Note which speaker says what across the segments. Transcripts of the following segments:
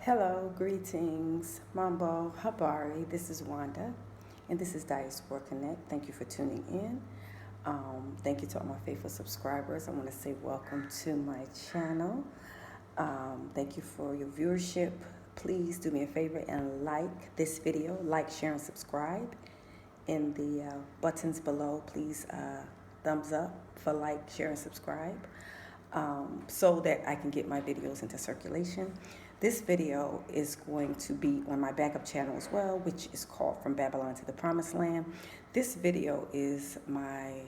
Speaker 1: Hello, greetings, Mambo, Habari. This is Wanda, and this is Diaspora Connect. Thank you for tuning in. Thank you to all my faithful subscribers. I want to say welcome to my channel. Thank you for your viewership. Please do me a favor and like this video. Like, share, and subscribe. In the buttons below, please thumbs up for like, share, and subscribe. So that I can get my videos into circulation. This video is going to be on my backup channel as well, which is called From Babylon to the Promised Land. This video is my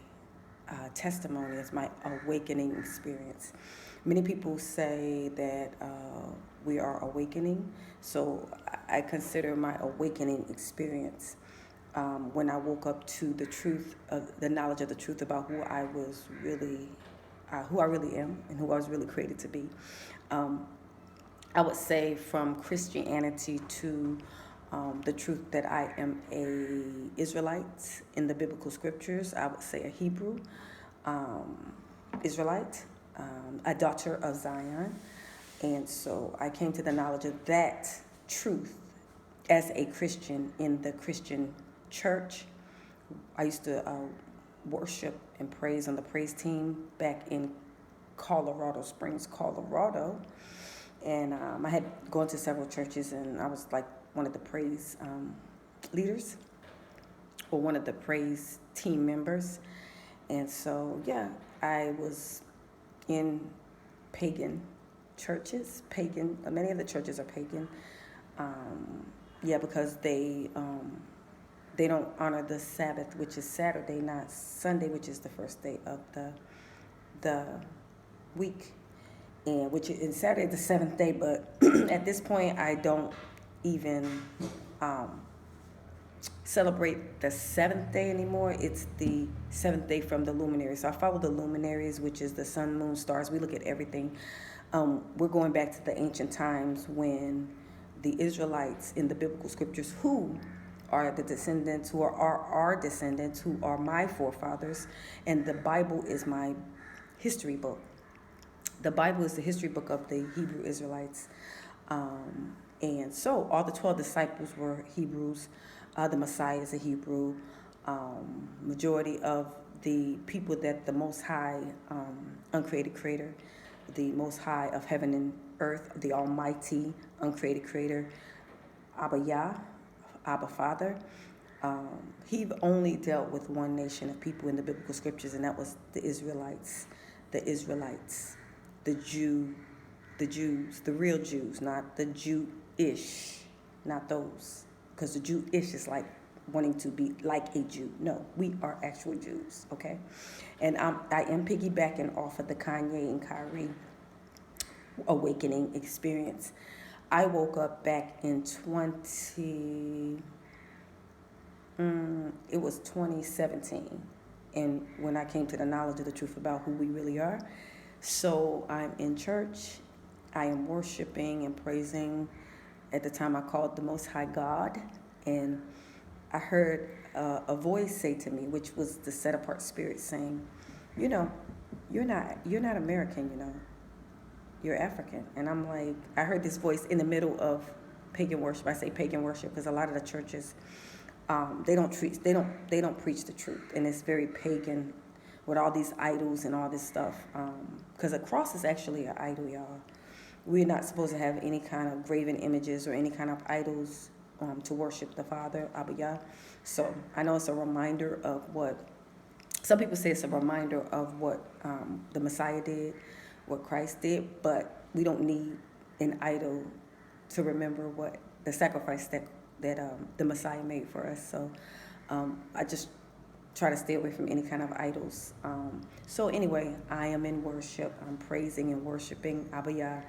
Speaker 1: testimony, it's my awakening experience. Many people say that we are awakening, so I consider my awakening experience when I woke up to the truth, the knowledge of the truth about who I really am and who I was really created to be. I would say from Christianity to the truth that I am a Israelite in the biblical scriptures. I would say a Hebrew Israelite, a daughter of Zion. And so I came to the knowledge of that truth as a Christian in the Christian church. I used to worship and praise on the praise team back in Colorado Springs, Colorado. And I had gone to several churches, and I was like one of the praise leaders or one of the praise team members. And so, yeah, I was in pagan churches. Many of the churches are pagan. Because they don't honor the Sabbath, which is Saturday, not Sunday, which is the first day of the week. And which is Saturday the seventh day, but at this point I don't even celebrate the seventh day anymore. It's the seventh day from the luminaries. So I follow the luminaries, which is the sun, moon, stars. We look at everything. We're going back to the ancient times when the Israelites in the biblical scriptures, who are the descendants, who are our descendants, who are my forefathers, and the Bible is my history book. The Bible is the history book of the Hebrew Israelites. And so all the 12 disciples were Hebrews. The Messiah is a Hebrew. Majority of the people that the Most High, uncreated creator, the Most High of heaven and earth, the Almighty, uncreated creator, Abba Yah, Abba Father. He only dealt with one nation of people in the biblical scriptures, and that was the Israelites. The Jews, the real Jews, not the Jewish, not those. Because the Jewish is like wanting to be like a Jew. No, we are actual Jews, okay? And I am piggybacking off of the Kanye and Kyrie awakening experience. I woke up back in 2017. And when I came to the knowledge of the truth about who we really are. So I'm in church, I am worshiping and praising. At the time I called the Most High God, and I heard a voice say to me, which was the set apart spirit saying, you're not American, you're African. And I'm like, I heard this voice in the middle of pagan worship. I say pagan worship because a lot of the churches, they don't preach the truth, and it's very pagan with all these idols and all this stuff. Because a cross is actually an idol, y'all. We're not supposed to have any kind of graven images or any kind of idols to worship the Father, Abba Yah. So I know it's a reminder of what, some people say it's a reminder of what the Messiah did, what Christ did, but we don't need an idol to remember what the sacrifice that the Messiah made for us. So I just try to stay away from any kind of idols. So anyway, I am in worship. I'm praising and worshiping Abba Yah.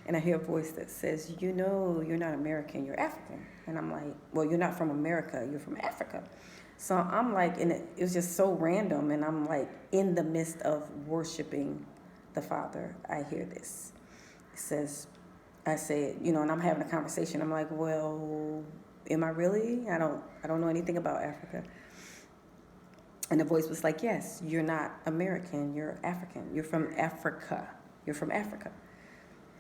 Speaker 1: And I hear a voice that says, you're not American, you're African. And I'm like, well, you're not from America, you're from Africa. So I'm like, and it was just so random. And I'm like, in the midst of worshiping the Father, I hear this. It says, I said, and I'm having a conversation. I'm like, well, am I really? I don't know anything about Africa. And the voice was like, yes, you're not American, you're African. You're from Africa.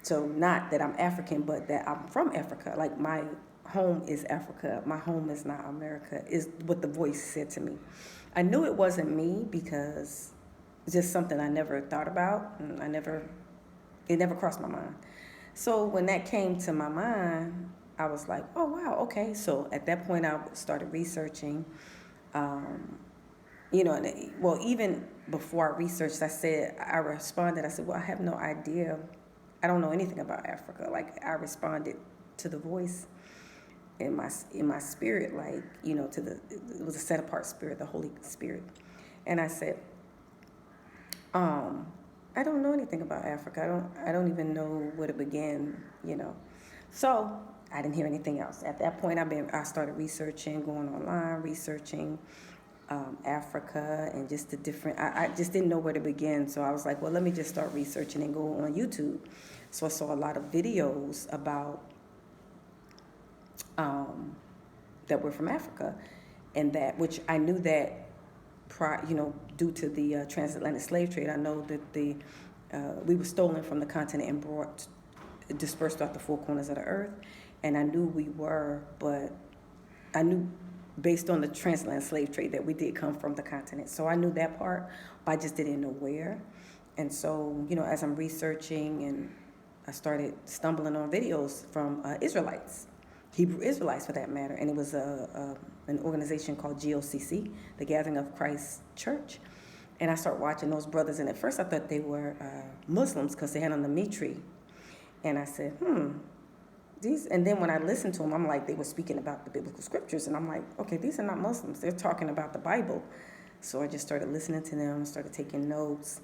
Speaker 1: So not that I'm African, but that I'm from Africa. Like my home is Africa. My home is not America, is what the voice said to me. I knew it wasn't me because it's just something I never thought about. And it never crossed my mind. So when that came to my mind, I was like, oh, wow, okay. So at that point, I started researching. Um, well, even before I researched, I responded, I said, well, I have no idea. I don't know anything about Africa. Like, I responded to the voice in my spirit, like, it was a set apart spirit, the Holy Spirit. And I said, I don't know anything about Africa. I don't even know where to begin. So I didn't hear anything else. At that point, I started researching, going online, researching Africa and just the different. I just didn't know where to begin. So I was like, well, let me just start researching and go on YouTube. So I saw a lot of videos about that were from Africa, and which I knew that due to the transatlantic slave trade, I know that we were stolen from the continent and dispersed throughout the four corners of the earth, and I knew we were, but I knew based on the transatlantic slave trade that we did come from the continent. So I knew that part, but I just didn't know where. And so, as I'm researching, and I started stumbling on videos from Israelites, Hebrew Israelites for that matter, and it was an organization called GOCC, the Gathering of Christ Church. And I started watching those brothers, and at first I thought they were Muslims because they had on the mitri. And I said, and then when I listened to them, I'm like, they were speaking about the biblical scriptures, and I'm like, okay, these are not Muslims. They're talking about the Bible. So I just started listening to them, started taking notes.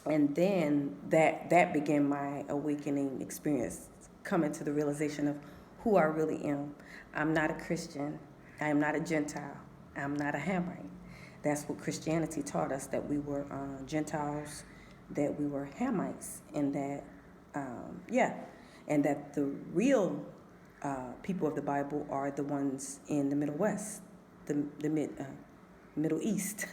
Speaker 1: And then that began my awakening experience, coming to the realization of who I really am. I'm not a Christian. I am not a Gentile. I'm not a Hamite. That's what Christianity taught us, that we were Gentiles, that we were Hamites, and that, and that the real people of the Bible are the ones in the Middle West, the Middle East,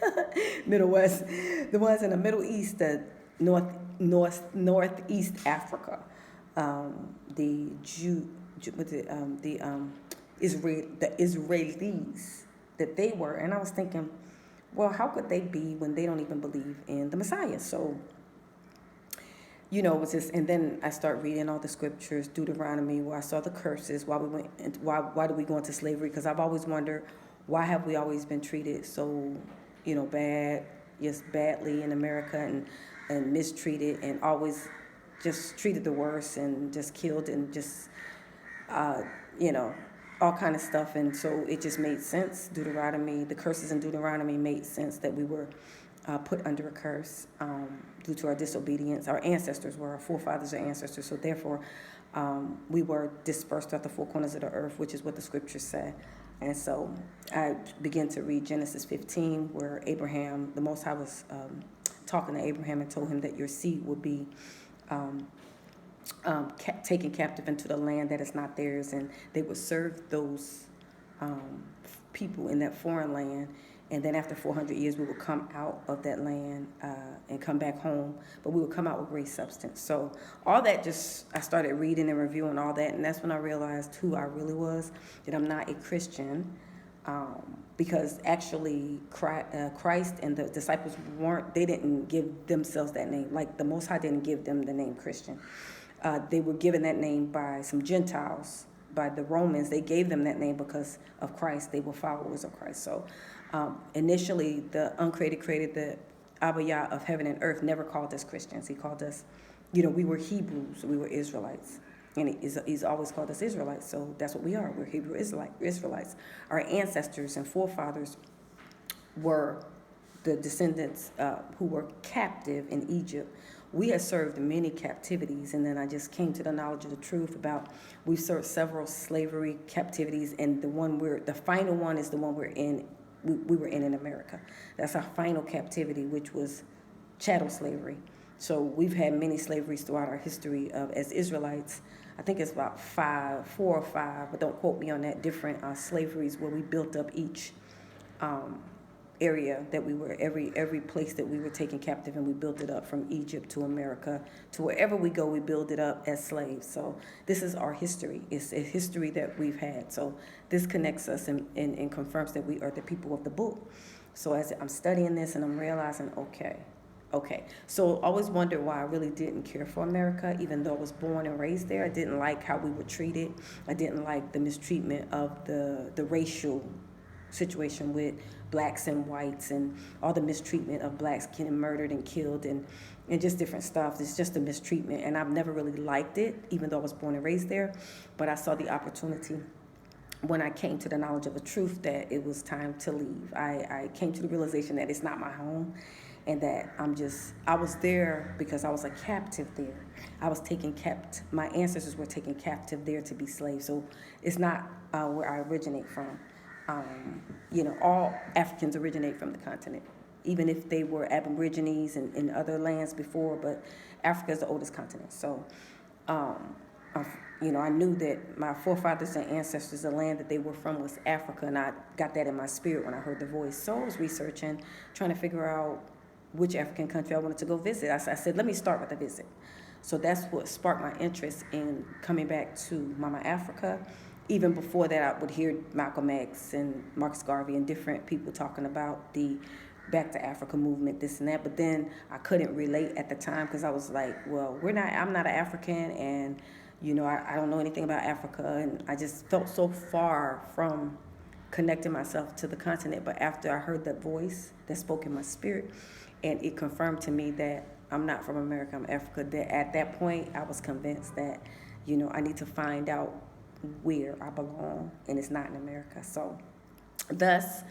Speaker 1: Middle West, the ones in the Middle East, the Northeast Africa, the Israelis that they were. And I was thinking, well, how could they be when they don't even believe in the Messiah? So, it was just, and then I start reading all the scriptures, Deuteronomy, where I saw the curses, why did we go into slavery? Because I've always wondered, why have we always been treated so, badly in America, and mistreated, and always just treated the worst, and just killed, and just, all kind of stuff. And so it just made sense. The curses in Deuteronomy made sense, that we were put under a curse due to our disobedience. Our forefathers are ancestors, so therefore we were dispersed throughout the four corners of the earth, which is what the scriptures say. And so I began to read Genesis 15, where the Most High was talking to Abraham and told him that your seed would be taken captive into the land that is not theirs, and they would serve those people in that foreign land. And then after 400 years, we would come out of that land and come back home, but we would come out with great substance. So all that, I started reading and reviewing all that, and that's when I realized who I really was, that I'm not a Christian, because actually Christ and the disciples they didn't give themselves that name. Like, the Most High didn't give them the name Christian. They were given that name by some Gentiles, by the Romans. They gave them that name because of Christ. They were followers of Christ. So initially, the uncreated created, the Abba Yah of heaven and earth, never called us Christians. He called us, we were Hebrews, we were Israelites. And he's always called us Israelites, so that's what we are. We're Hebrew Israelites. Our ancestors and forefathers were the descendants who were captive in Egypt. We had served many captivities, and then I just came to the knowledge of the truth about we've served several slavery captivities, and the final one is the one we're in. We were in America. That's our final captivity, which was chattel slavery. So we've had many slaveries throughout our history as Israelites. I think it's about 4 or 5, but don't quote me on that, different slaveries where we built up each area that we were, every place that we were taken captive, and we built it up from Egypt to America to wherever we go, we build it up as slaves. So this is our history. It's a history that we've had. So this connects us and confirms that we are the people of the book. So as I'm studying this and I'm realizing, okay. So I always wondered why I really didn't care for America, even though I was born and raised there. I didn't like how we were treated. I didn't like the mistreatment of the racial situation with blacks and whites, and all the mistreatment of blacks getting murdered and killed, and just different stuff. It's just a mistreatment, and I've never really liked it, even though I was born and raised there. But I saw the opportunity when I came to the knowledge of the truth that it was time to leave. I came to the realization that it's not my home, and that I was there because I was a captive there. I was my ancestors were taken captive there to be slaves. So it's not where I originate from. All Africans originate from the continent, even if they were Aborigines in other lands before, but Africa is the oldest continent. So, I knew that my forefathers and ancestors, the land that they were from was Africa, and I got that in my spirit when I heard the voice. So I was researching, trying to figure out which African country I wanted to go visit. I said, let me start with a visit. So that's what sparked my interest in coming back to Mama Africa. Even before that, I would hear Malcolm X and Marcus Garvey and different people talking about the Back to Africa movement, this and that. But then I couldn't relate at the time because I was like, well, I'm not an African, and I don't know anything about Africa, and I just felt so far from connecting myself to the continent. But after I heard that voice that spoke in my spirit, and it confirmed to me that I'm not from America, I'm Africa, that at that point I was convinced that, I need to find out where I belong, and it's not in America. So thus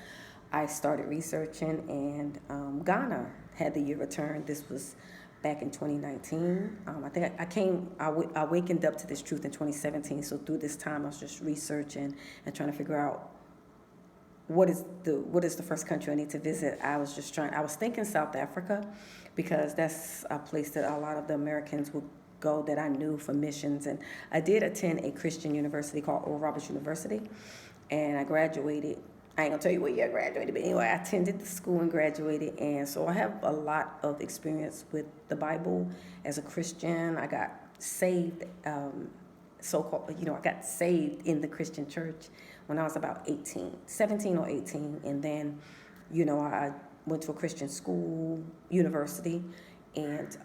Speaker 1: I started researching, and Ghana had the year return. This was back in 2019. I think I wakened up to this truth in 2017. So through this time I was just researching and trying to figure out what is the first country I need to visit. I was thinking South Africa, because that's a place that a lot of the Americans would go that I knew for missions. And I did attend a Christian university called Oral Roberts University, and I graduated. I ain't gonna tell you what year I graduated, but anyway, I attended the school and graduated. And so I have a lot of experience with the Bible as a Christian. I got saved, I got saved in the Christian church when I was about 17 or 18. And then, I went to a Christian school, university, and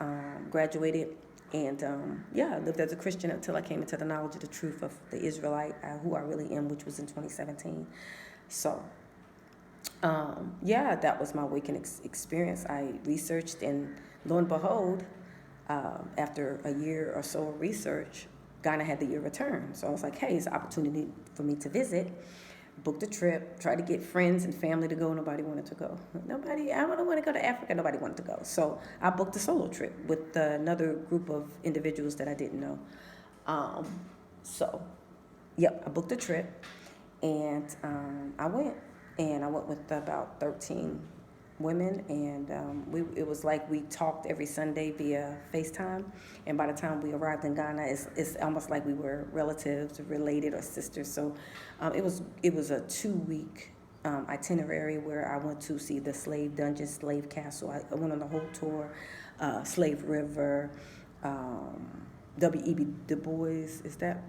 Speaker 1: graduated. And I lived as a Christian until I came into the knowledge of the truth of the Israelite, who I really am, which was in 2017. So, that was my awakening experience. I researched, and lo and behold, after a year or so of research, Ghana had the year return. So I was like, hey, it's an opportunity for me to visit. Booked a trip, tried to get friends and family to go. Nobody wanted to go. I don't want to go to Africa. Nobody wanted to go. So I booked a solo trip with another group of individuals that I didn't know. I booked a trip, and I went with about 13 women, and it was like we talked every Sunday via FaceTime, and by the time we arrived in Ghana, it's almost like we were relatives, related, or sisters. So it was a 2-week itinerary where I went to see the slave dungeon, slave castle. I went on the whole tour, Slave River, W.E.B. Du Bois, is that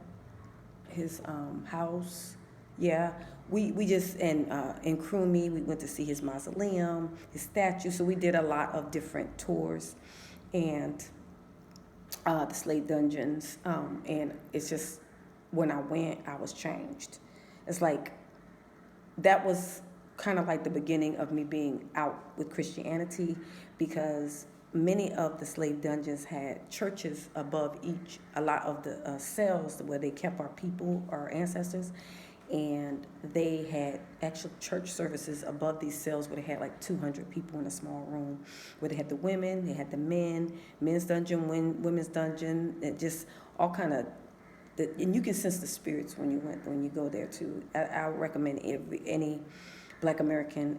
Speaker 1: his house? Yeah, we just, in Krumi, we went to see his mausoleum, his statue. So we did a lot of different tours, and the slave dungeons. And it's just, when I went, I was changed. It's like, that was kind of like the beginning of me being out with Christianity, because many of the slave dungeons had churches above each, a lot of the cells where they kept our people, our ancestors. And they had actual church services above these cells where they had like 200 people in a small room, where they had the women, they had the men's dungeon, women's dungeon, and just all kind of, and you can sense the spirits when you go there too. I would recommend every Black American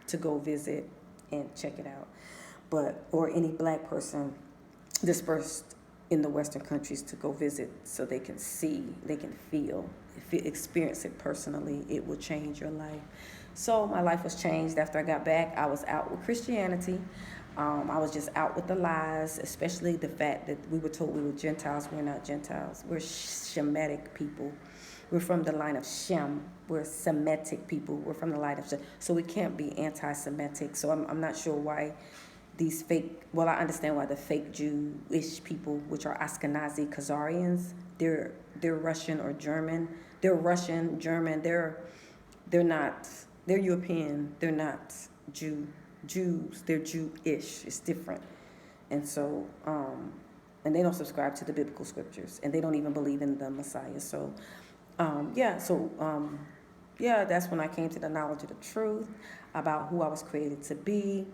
Speaker 1: to go visit and check it out, or any Black person dispersed in the Western countries to go visit, so they can see, they can feel, if you experience it personally, it will change your life. So my life was changed after I got back. I was out with Christianity. I was just out with the lies, especially the fact that we were told we were Gentiles. We're not Gentiles. We're Shemitic people. We're from the line of Shem. We're Semitic people. We're from the line of Shem. So we can't be anti-Semitic. So I'm not sure why these fake, well, I understand why the fake Jewish people, which are Ashkenazi Khazarians, they're Russian or German. They're Russian, German. They're not, they're European. They're not Jews. They're Jewish. It's different. And so, and they don't subscribe to the biblical scriptures, and they don't even believe in the Messiah. So, that's when I came to the knowledge of the truth about who I was created to be.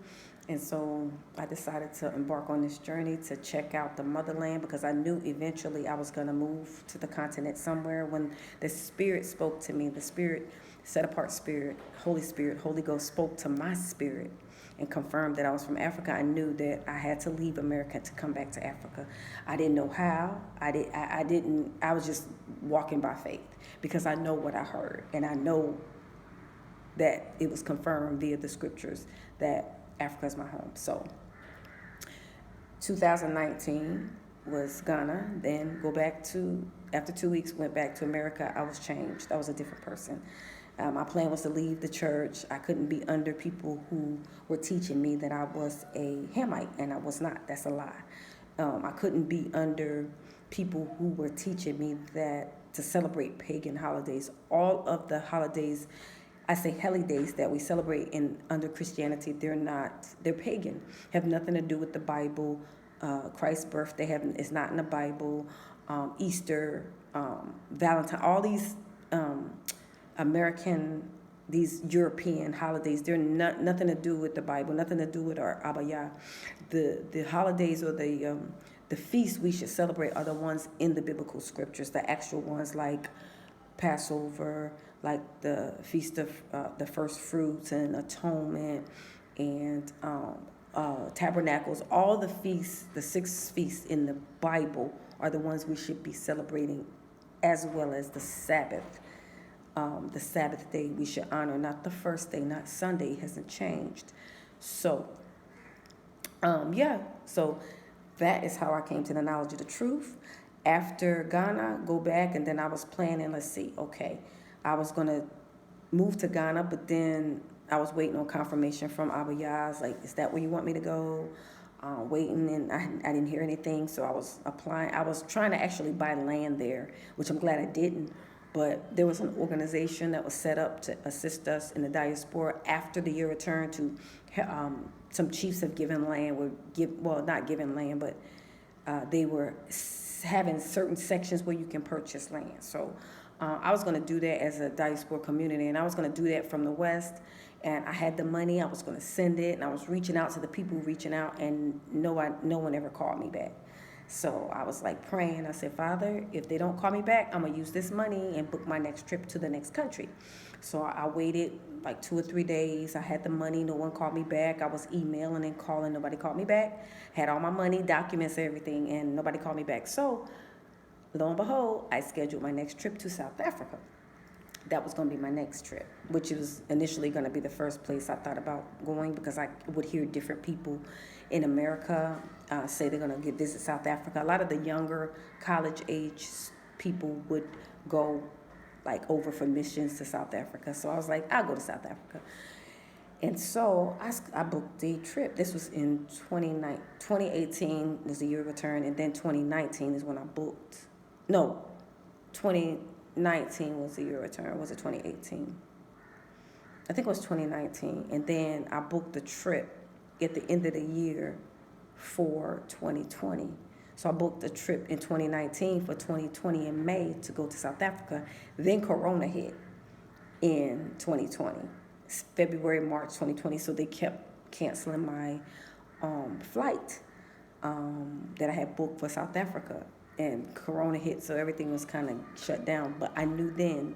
Speaker 1: And so I decided to embark on this journey to check out the motherland, because I knew eventually I was going to move to the continent somewhere. When the Spirit spoke to me, the Spirit, set apart Spirit, Holy Ghost spoke to my spirit and confirmed that I was from Africa. I knew that I had to leave America to come back to Africa. I didn't know how. I was just walking by faith, because I know what I heard, and I know that it was confirmed via the scriptures that Africa is my home. So 2019 was Ghana. Then after 2 weeks, went back to America. I was changed. I was a different person. My plan was to leave the church. I couldn't be under people who were teaching me that I was a Hamite, and I was not. That's a lie. I couldn't be under people who were teaching me that to celebrate pagan holidays. All of the holidays, I say holidays that we celebrate under Christianity, they're pagan, have nothing to do with the Bible. Christ's birthday is not in the Bible. Easter, Valentine, all these these European holidays, they're nothing to do with the Bible, nothing to do with our Abaya. The holidays or the feasts we should celebrate are the ones in the biblical scriptures, the actual ones like Passover, like the Feast of the First Fruits and Atonement, and Tabernacles. All the feasts, the 6 feasts in the Bible, are the ones we should be celebrating, as well as the Sabbath. The Sabbath day we should honor, not the first day, not Sunday. It hasn't changed. So, so that is how I came to the knowledge of the truth. After Ghana, go back, and then I was planning, I was going to move to Ghana, but then I was waiting on confirmation from Abba Yaz, like, is that where you want me to go? Waiting, and I didn't hear anything, so I was applying. I was trying to actually buy land there, which I'm glad I didn't, but there was an organization that was set up to assist us in the diaspora after the year return to, some chiefs have given land, not given land, but they were having certain sections where you can purchase land. So I was going to do that as a diaspora community, and I was going to do that from the West, and I had the money. I was going to send it, and I was reaching out to the people reaching out, and no one ever called me back. So I was like praying. I said, Father, if they don't call me back, I'm going to use this money and book my next trip to the next country. So I waited like 2 or 3 days. I had the money. No one called me back. I was emailing and calling. Nobody called me back. Had all my money, documents, everything, and nobody called me back. So lo and behold, I scheduled my next trip to South Africa. That was going to be my next trip, which was initially going to be the first place I thought about going, because I would hear different people in America say they're going to visit South Africa. A lot of the younger college-age people would go like over for missions to South Africa. So I was like, I'll go to South Africa. And so I booked the trip. This was in 2018 was the year of return, and then 2019 is when I booked. No, 2019 was the year of return. Was it 2018? I think it was 2019. And then I booked the trip at the end of the year for 2020. So I booked a trip in 2019 for 2020 in May to go to South Africa. Then Corona hit in 2020, February, March 2020. So they kept canceling my flight that I had booked for South Africa. And Corona hit, so everything was kind of shut down. But I knew then,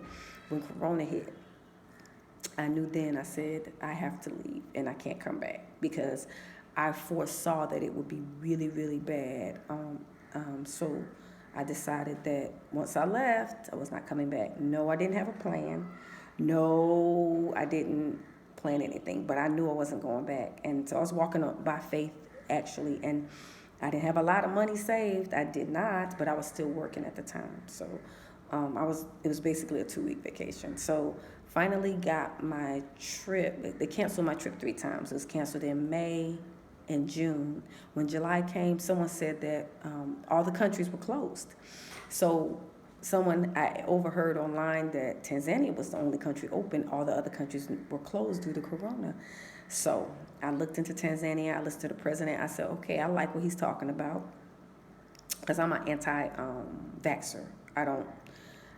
Speaker 1: when Corona hit, I said, I have to leave and I can't come back, because I foresaw that it would be really, really bad. So I decided that once I left, I was not coming back. No, I didn't have a plan. No, I didn't plan anything, but I knew I wasn't going back. And so I was walking up by faith, actually. And I didn't have a lot of money saved. I did not, but I was still working at the time. So it was basically a 2-week vacation. So finally got my trip. They canceled my trip 3 times. It was canceled in May and June. When July came, someone said that all the countries were closed. So I overheard online that Tanzania was the only country open. All the other countries were closed due to Corona. So I looked into Tanzania. I listened to the president. I said, okay, I like what he's talking about, because I'm an anti-vaxxer.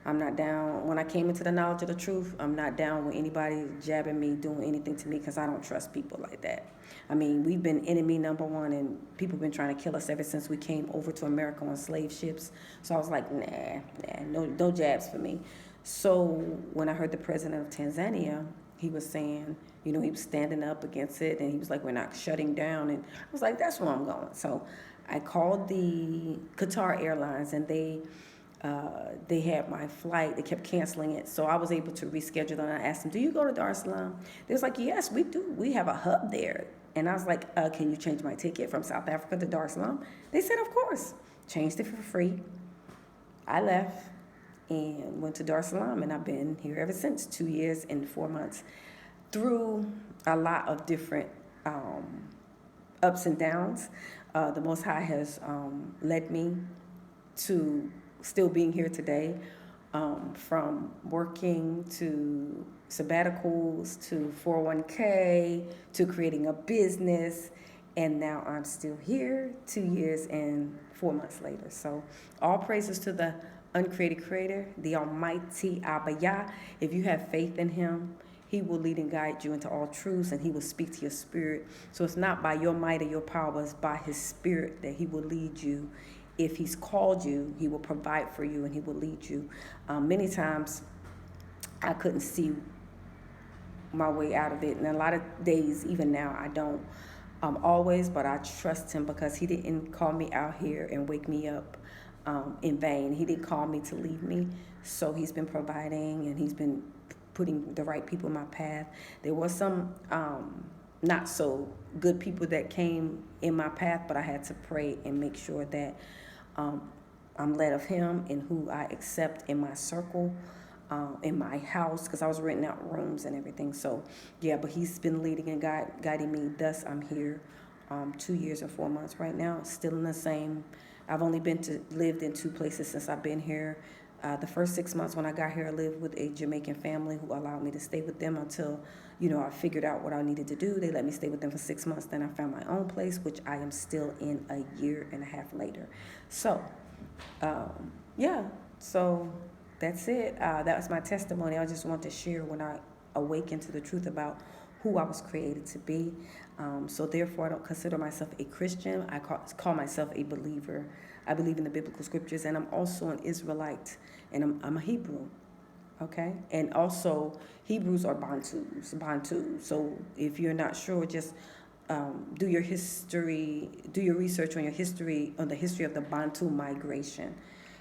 Speaker 1: I'm not down. When I came into the knowledge of the truth, I'm not down with anybody jabbing me, doing anything to me, because I don't trust people like that. I mean, we've been enemy number one, and people have been trying to kill us ever since we came over to America on slave ships. So I was like, no jabs for me. So when I heard the president of Tanzania, he was saying, he was standing up against it, and he was like, we're not shutting down. And I was like, that's where I'm going. So I called the Qatar Airlines, and they had my flight. They kept canceling it. So I was able to reschedule, and I asked them, do you go to Dar es Salaam? They was like, yes, we do. We have a hub there. And I was like, can you change my ticket from South Africa to Dar es Salaam? They said, of course. Changed it for free. I left and went to Dar es Salaam, and I've been here ever since, 2 years and 4 months, through a lot of different ups and downs. The Most High has led me to still being here today, from working to sabbaticals to 401k to creating a business, and now I'm still here 2 years and 4 months later. So all praises to the uncreated creator, the almighty Abba Yah. If you have faith in him, he will lead and guide you into all truths, and he will speak to your spirit. So it's not by your might or your power, but it's by his spirit that he will lead you. If he's called you, he will provide for you, and he will lead you. Many times I couldn't see my way out of it, and a lot of days, even now, I don't always, but I trust him, because he didn't call me out here and wake me up in vain. He didn't call me to leave me. So he's been providing, and he's been putting the right people in my path. There was some not so good people that came in my path, but I had to pray and make sure that I'm led of him, and who I accept in my circle, in my house, because I was renting out rooms and everything. So yeah, but he's been leading and guiding me. Thus I'm here 2 years and 4 months right now, still in the same. I've only lived in 2 places since I've been here. The first 6 months when I got here, I lived with a Jamaican family who allowed me to stay with them until, I figured out what I needed to do. They let me stay with them for 6 months. Then I found my own place, which I am still in a year and a half later. So, so that's it. That was my testimony. I just want to share when I awakened to the truth about who I was created to be. So therefore, I don't consider myself a Christian. I call myself a believer. I believe in the biblical scriptures, and I'm also an Israelite, and I'm a Hebrew, okay? And also, Hebrews are Bantu. So if you're not sure, just do your research on the history of the Bantu migration.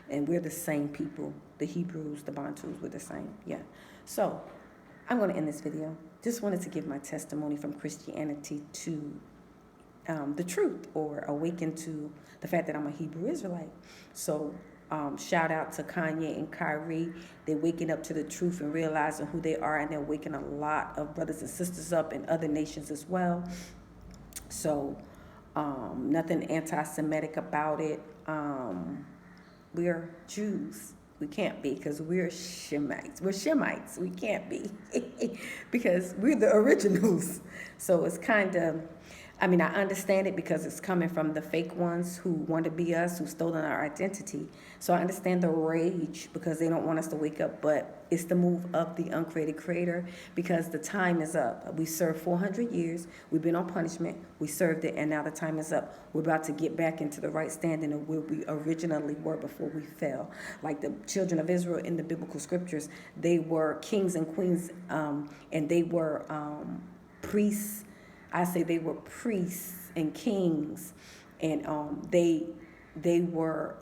Speaker 1: And we're the same people. The Hebrews, the Bantus, we're the same, yeah. So I'm going to end this video. Just wanted to give my testimony from Christianity to the truth, or awaken to the fact that I'm a Hebrew Israelite. So shout out to Kanye and Kyrie. They're waking up to the truth and realizing who they are, and they're waking a lot of brothers and sisters up in other nations as well. So nothing anti-Semitic about it. We're Jews. We can't be, because we're Shemites. We're Shemites. We can't be because we're the originals. So it's kind of, I understand it, because it's coming from the fake ones who want to be us, who stolen our identity. So I understand the rage, because they don't want us to wake up, but it's the move of the uncreated creator, because the time is up. We served 400 years. We've been on punishment. We served it, and now the time is up. We're about to get back into the right standing of where we originally were before we fell. Like the children of Israel in the biblical scriptures, they were kings and queens, and they were priests. I say they were priests and kings, and they they were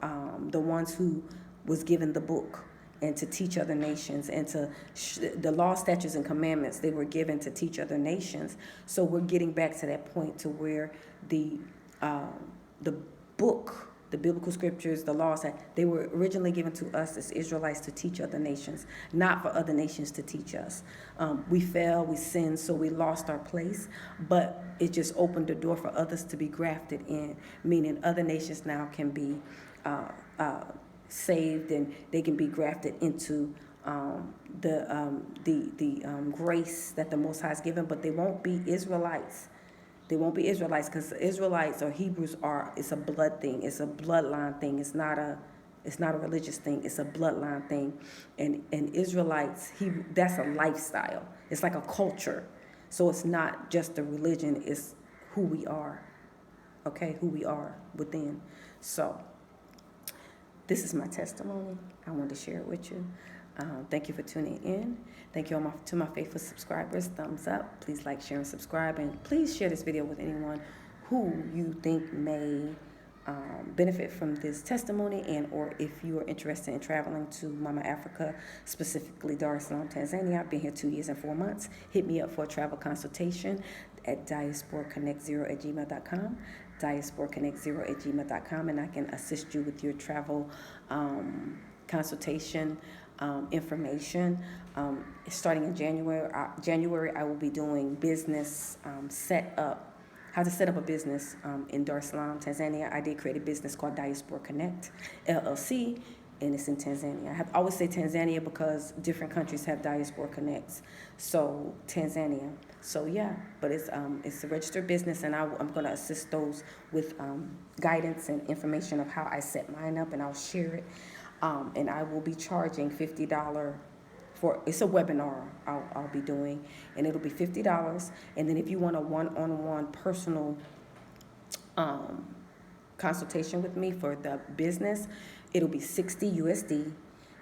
Speaker 1: the ones who was given the book and to teach other nations, and to the law, statutes, and commandments they were given to teach other nations. So we're getting back to that point to where the book, the biblical scriptures, the laws, that they were originally given to us as Israelites to teach other nations, not for other nations to teach us. We fell, we sinned, so we lost our place, but it just opened the door for others to be grafted in, meaning other nations now can be saved, and they can be grafted into the grace that the Most High has given, but they won't be Israelites. They won't be Israelites, because Israelites or Hebrews it's a blood thing. It's a bloodline thing. It's not a religious thing. It's a bloodline thing. And Israelites, that's a lifestyle. It's like a culture. So it's not just a religion. It's who we are. Okay, who we are within. So this is my testimony. I wanted to share it with you. Thank you for tuning in. Thank you all to my faithful subscribers. Thumbs up. Please like, share, and subscribe. And please share this video with anyone who you think may benefit from this testimony, and or if you are interested in traveling to Mama Africa, specifically Dar es Salaam, Tanzania. I've been here 2 years and 4 months. Hit me up for a travel consultation at diasporaconnect0@gmail.com. diasporaconnect0@gmail.com, and I can assist you with your travel consultation information. Starting in January, I will be doing business how to set up a business in Dar es Salaam, Tanzania. I did create a business called Diaspora Connect LLC, and it's in Tanzania. I always say Tanzania because different countries have Diaspora Connects. So Tanzania. So yeah, but it's a registered business, and I'm going to assist those with guidance and information of how I set mine up, and I'll share it. And I will be charging $50 it's a webinar I'll be doing, and it'll be $50. And then if you want a one-on-one personal consultation with me for the business, it'll be $60 USD.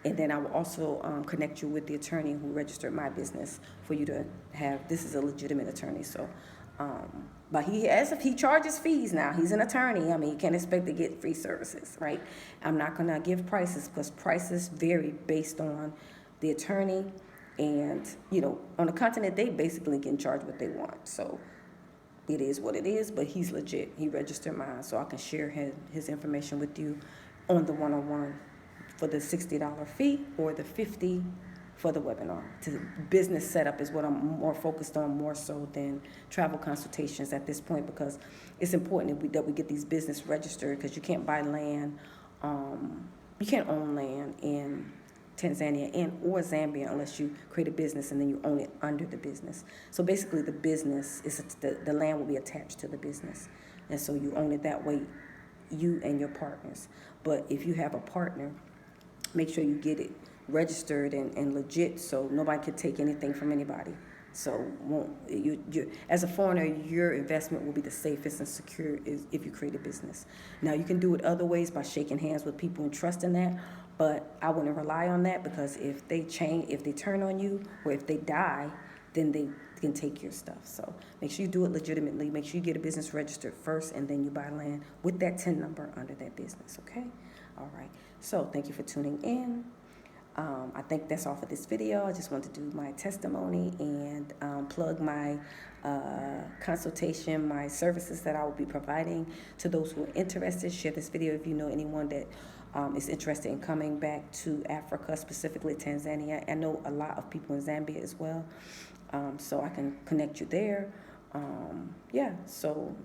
Speaker 1: And then I will also connect you with the attorney who registered my business for you to have. This is a legitimate attorney, so. But he charges fees now. He's an attorney. I mean, you can't expect to get free services, right? I'm not going to give prices because prices vary based on the attorney. And, on the continent, they basically can charge what they want. So it is what it is, but he's legit. He registered mine, so I can share his information with you on the one-on-one for the $60 fee or the $50 for the webinar. Business setup is what I'm more focused on, more so than travel consultations at this point, because it's important that we get these business registered, because you can't buy land, you can't own land in Tanzania or Zambia unless you create a business and then you own it under the business. So basically the business, the land will be attached to the business, and so you own it that way, you and your partners. But if you have a partner, make sure you get it registered and legit, so nobody could take anything from anybody. So you as a foreigner, your investment will be the safest and secure if you create a business. Now you can do it other ways by shaking hands with people and trusting that, but I wouldn't rely on that, because if they turn on you, or if they die, then they can take your stuff. So make sure you do it legitimately. Make sure you get a business registered first, and then you buy land with that TIN number under that business. Okay. All right. So thank you for tuning in. I think that's all for this video. I just wanted to do my testimony and plug my consultation, my services that I will be providing to those who are interested. Share this video if you know anyone that is interested in coming back to Africa, specifically Tanzania. I know a lot of people in Zambia as well, so I can connect you there. So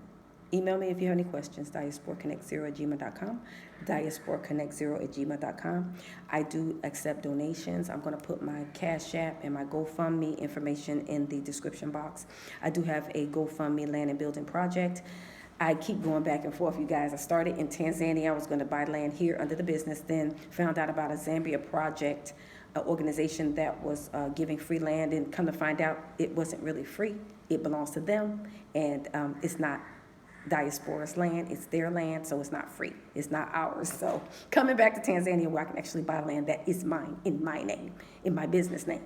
Speaker 1: email me if you have any questions, diasporaconnect0@gmail.com, diasporaconnect0@gmail.com. I do accept donations. I'm going to put my Cashapp and my GoFundMe information in the description box. I do have a GoFundMe land and building project. I keep going back and forth, you guys. I started in Tanzania. I was going to buy land here under the business, then found out about a Zambia project, an organization that was giving free land, and come to find out it wasn't really free. It belongs to them, and it's not Diaspora's land, it's their land, so it's not free. It's not ours. So coming back to Tanzania, where I can actually buy land that is mine, in my name, in my business name.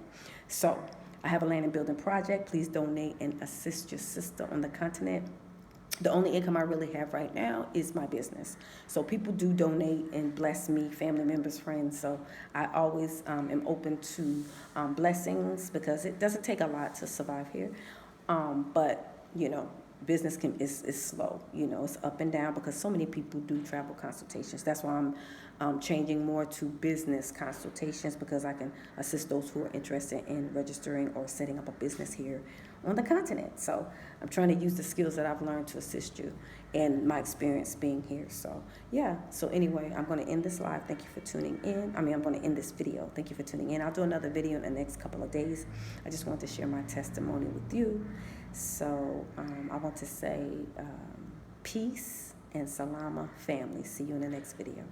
Speaker 1: So I have a land and building project. Please donate and assist your sister on the continent. The only income I really have right now is my business. So people do donate and bless me, family members, friends. So I always am open to blessings because it doesn't take a lot to survive here. But, you know, business is slow. You know, it's up and down because so many people do travel consultations. That's why I'm changing more to business consultations because I can assist those who are interested in registering or setting up a business here on the continent. So I'm trying to use the skills that I've learned to assist you and my experience being here. So yeah, so anyway, I'm going to end this live. Thank you for tuning in. I'm going to end this video. Thank you for tuning in. I'll do another video in the next couple of days. I just want to share my testimony with you. So I want to say peace and salama family. See you in the next video.